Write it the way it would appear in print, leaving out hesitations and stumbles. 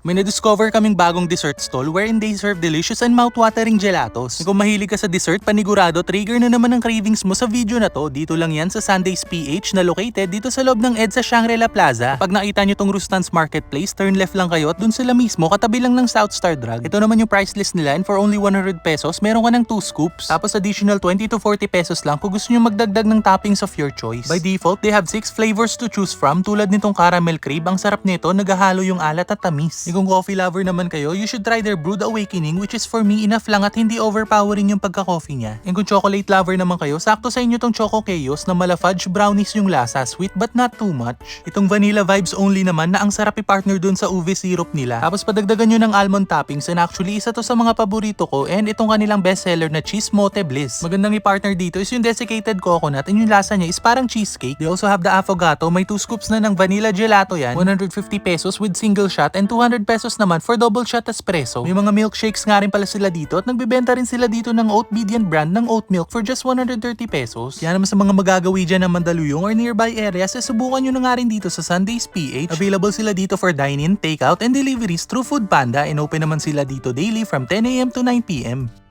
May na-discover kaming bagong dessert stall wherein they serve delicious and mouth-watering gelatos. Kung mahilig ka sa dessert, panigurado trigger na naman ang cravings mo sa video na to. Dito lang yan sa Sundays PH na located dito sa loob ng EDSA Shangri-La Plaza. Pag nakita nyo tong Rustan's Marketplace, turn left lang kayo at dun sila mismo katabi lang ng South Star Drug. Ito naman yung price list nila and for only 100 pesos, meron ka ng 2 scoops. Tapos additional 20 to 40 pesos lang kung gusto nyo magdagdag ng toppings of your choice. By default, they have 6 flavors to choose from tulad nitong caramel crib. Ang sarap nito, naghahalo yung alat at tamis. Kung coffee lover naman kayo, you should try their Brewed Awakening, which is for me enough lang at hindi overpowering yung pagka-coffee niya. And kung chocolate lover naman kayo, sakto sa inyo tong Choco Chaos na mala fudge brownies yung lasa, sweet but not too much. Itong vanilla vibes only naman na ang sarap i-partner dun sa uve syrup nila. Tapos padagdagan nyo ng almond toppings and actually isa to sa mga paborito ko and itong kanilang bestseller na Cheese Mote Bliss. Magandang i-partner dito is yung desiccated coconut and yung lasa niya is parang cheesecake. They also have the affogato, may 2 scoops na ng vanilla gelato yan, 150 pesos with single shot and 200 pesos naman for double shot espresso. May mga milkshakes nga rin pala sila dito at nagbebenta rin sila dito ng Oatbedian brand ng oat milk for just 130 pesos. Kaya naman sa mga magagawi dyan ng Mandaluyong or nearby areas, subukan nyo na nga rin dito sa Sundays PH. Available sila dito for dine-in, take-out, and deliveries through Food Panda and open naman sila dito daily from 10 AM to 9 PM.